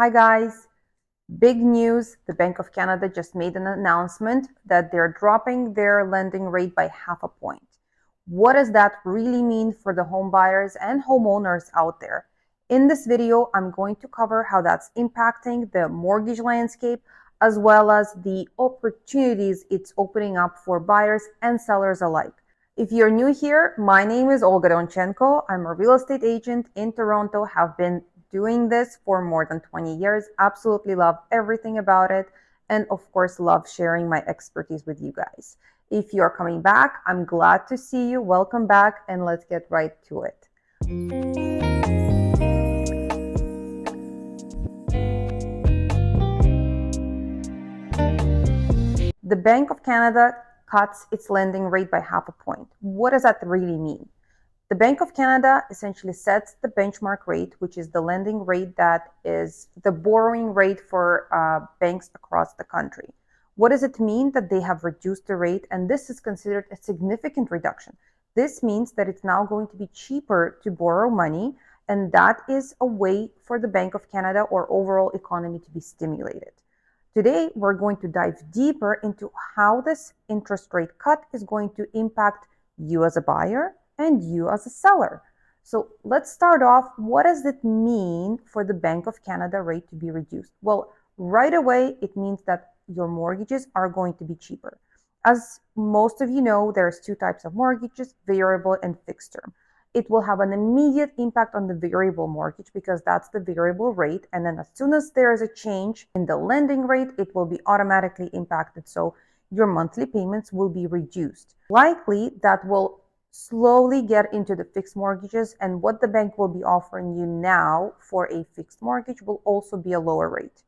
Hi guys, big news. The Bank of Canada just made an announcement that they're dropping their lending rate by half a point. What does that really mean for the home buyers and homeowners out there? In this video, I'm going to cover how that's impacting the mortgage landscape as well as the opportunities it's opening up for buyers and sellers alike. If you're new here, my name is Olga Donchenko. I'm a real estate agent in Toronto, have been doing this for more than 20 years. Absolutely love everything about it. And of course, love sharing my expertise with you guys. If you're coming back, I'm glad to see you. Welcome back, and let's get right to it. The Bank of Canada cuts its lending rate by half a point. What does that really mean? The Bank of Canada essentially sets the benchmark rate, which is the lending rate that is the borrowing rate for banks across the country. What does it mean that they have reduced the rate? And this is considered a significant reduction. This means that it's now going to be cheaper to borrow money, and that is a way for the Bank of Canada or overall economy to be stimulated. Today, we're going to dive deeper into how this interest rate cut is going to impact you as a buyer and you as a seller. So let's start off. What does it mean for the Bank of Canada rate to be reduced? Well, right away, it means that your mortgages are going to be cheaper. As most of you know, there's two types of mortgages, variable and fixed term. It will have an immediate impact on the variable mortgage because that's the variable rate. And then as soon as there is a change in the lending rate, it will be automatically impacted. So your monthly payments will be reduced. Likely that will slowly get into the fixed mortgages, and what the bank will be offering you now for a fixed mortgage will also be a lower rate.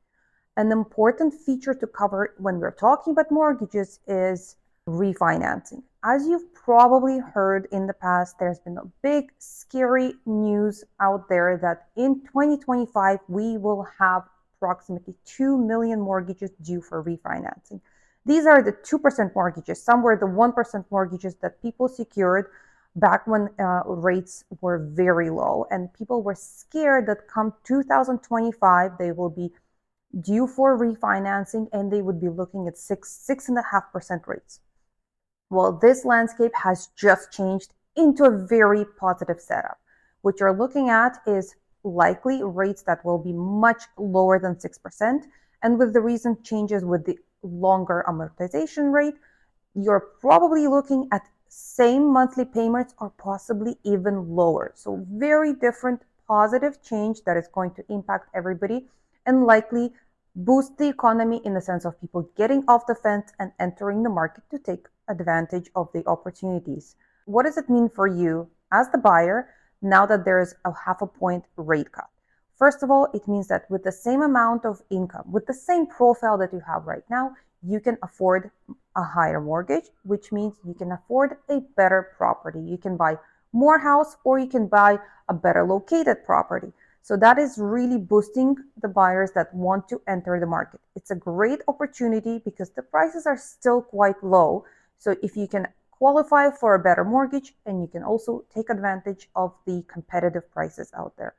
An important feature to cover when we're talking about mortgages is refinancing. As you've probably heard in the past, there's been a big scary news out there that in 2025 we will have approximately 2 million mortgages due for refinancing. These are the 2% mortgages. Some were the 1% mortgages that people secured back when rates were very low, and people were scared that come 2025 they will be due for refinancing and they would be looking at 6.5% rates. Well, this landscape has just changed into a very positive setup. What you're looking at is likely rates that will be much lower than 6%. And with the recent changes with the longer amortization rate, you're probably looking at same monthly payments or possibly even lower. So very different positive change that is going to impact everybody and likely boost the economy in the sense of people getting off the fence and entering the market to take advantage of the opportunities. What does it mean for you as the buyer now that there is a half a point rate cut? First of all, it means that with the same amount of income, with the same profile that you have right now, you can afford a higher mortgage, which means you can afford a better property. You can buy more house or you can buy a better located property. So that is really boosting the buyers that want to enter the market. It's a great opportunity because the prices are still quite low. So if you can qualify for a better mortgage, and you can also take advantage of the competitive prices out there.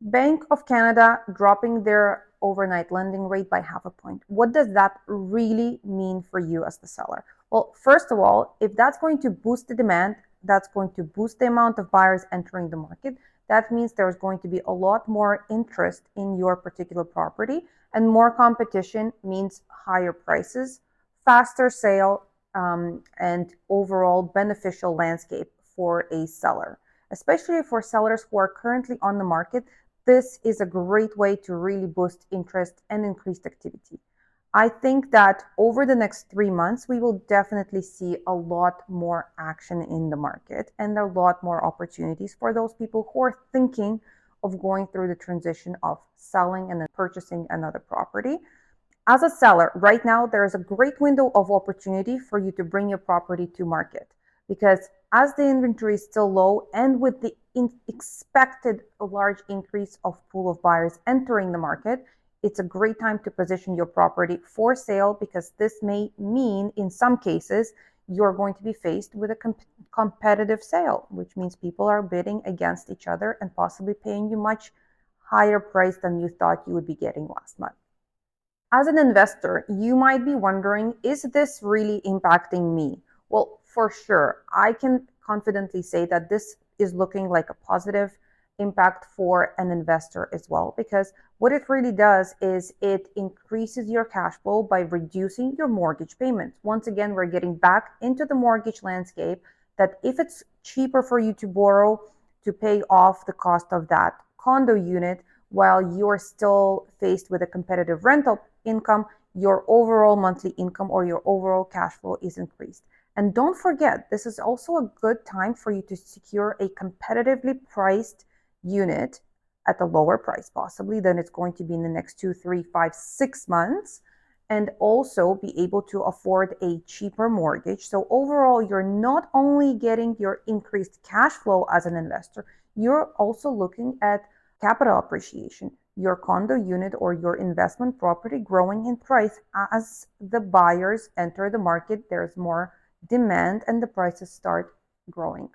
Bank of Canada dropping their overnight lending rate by half a point. What does that really mean for you as the seller? Well, first of all, if that's going to boost the demand, that's going to boost the amount of buyers entering the market. That means there's going to be a lot more interest in your particular property, and more competition means higher prices, faster sale, and overall beneficial landscape for a seller. Especially for sellers who are currently on the market, this is a great way to really boost interest and increased activity. I think that over the next 3 months, we will definitely see a lot more action in the market and a lot more opportunities for those people who are thinking of going through the transition of selling and then purchasing another property. As a seller, right now, there is a great window of opportunity for you to bring your property to market because as the inventory is still low and with the expected large increase of pool of buyers entering the market, it's a great time to position your property for sale because this may mean in some cases you're going to be faced with a competitive sale, which means people are bidding against each other and possibly paying you much higher price than you thought you would be getting last month. As an investor, you might be wondering, is this really impacting me? Well, for sure, I can confidently say that this is looking like a positive impact for an investor as well, because what it really does is it increases your cash flow by reducing your mortgage payments. Once again, we're getting back into the mortgage landscape that if it's cheaper for you to borrow to pay off the cost of that condo unit, while you're still faced with a competitive rental income, your overall monthly income or your overall cash flow is increased. And don't forget, this is also a good time for you to secure a competitively priced unit at a lower price, possibly than it's going to be in the next 2, 3, 5, 6 months, and also be able to afford a cheaper mortgage. So overall, you're not only getting your increased cash flow as an investor, you're also looking at capital appreciation, your condo unit or your investment property growing in price as the buyers enter the market. There's more demand and the prices start growing.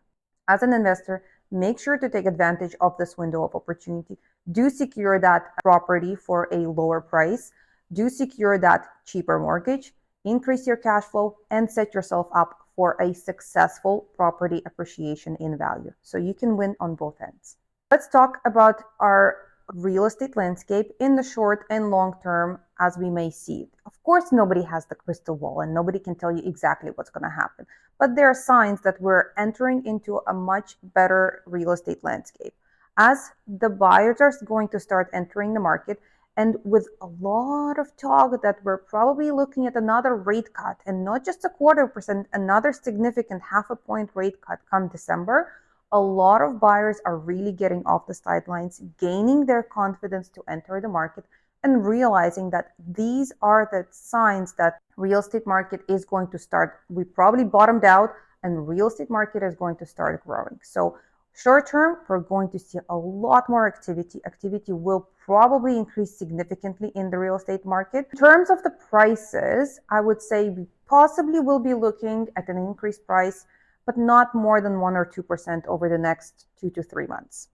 As an investor, make sure to take advantage of this window of opportunity. Do secure that property for a lower price. Do secure that cheaper mortgage, increase your cash flow, and set yourself up for a successful property appreciation in value. So you can win on both ends. Let's talk about our real estate landscape in the short and long term as we may see it. Of course, nobody has the crystal ball and nobody can tell you exactly what's going to happen, but there are signs that we're entering into a much better real estate landscape as the buyers are going to start entering the market, and with a lot of talk that we're probably looking at another rate cut, and not just a 0.25%, another significant 0.5 point rate cut come December. A lot of buyers are really getting off the sidelines, gaining their confidence to enter the market and realizing that these are the signs that real estate market is going to start. We probably bottomed out and real estate market is going to start growing. So short term, we're going to see a lot more activity. Activity will probably increase significantly in the real estate market. In terms of the prices, I would say we possibly will be looking at an increased price, but not more than 1 or 2% over the next 2 to 3 months.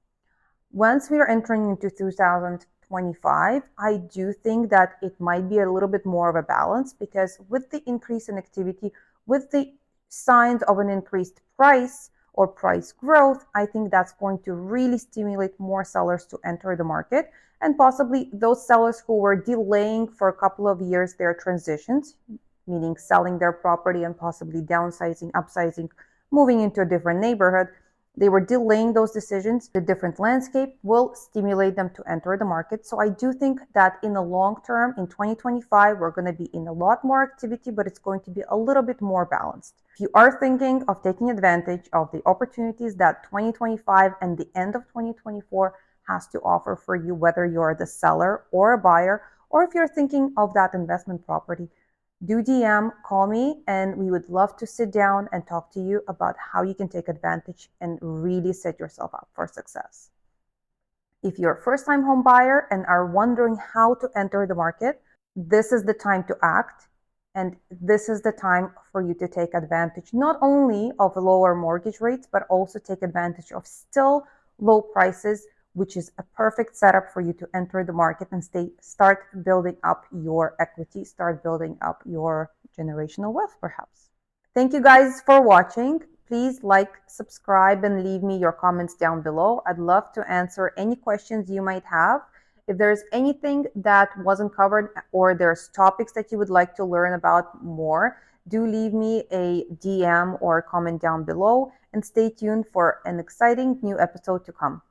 Once we are entering into 2025, I do think that it might be a little bit more of a balance, because with the increase in activity, with the signs of an increased price or price growth, I think that's going to really stimulate more sellers to enter the market, and possibly those sellers who were delaying for a couple of years their transitions, meaning selling their property and possibly downsizing, upsizing, moving into a different neighborhood. They were delaying those decisions. The different landscape will stimulate them to enter the market. So I do think that in the long term, in 2025, we're going to be in a lot more activity, but it's going to be a little bit more balanced. If you are thinking of taking advantage of the opportunities that 2025 and the end of 2024 has to offer for you, whether you're the seller or a buyer, or if you're thinking of that investment property, do DM, call me, and we would love to sit down and talk to you about how you can take advantage and really set yourself up for success. If you're a first-time home buyer and are wondering how to enter the market, this is the time to act, and this is the time for you to take advantage not only of lower mortgage rates, but also take advantage of still low prices, which is a perfect setup for you to enter the market and start building up your equity, start building up your generational wealth, perhaps. Thank you guys for watching. Please like, subscribe, and leave me your comments down below. I'd love to answer any questions you might have. If there's anything that wasn't covered or there's topics that you would like to learn about more, do leave me a DM or comment down below, and stay tuned for an exciting new episode to come.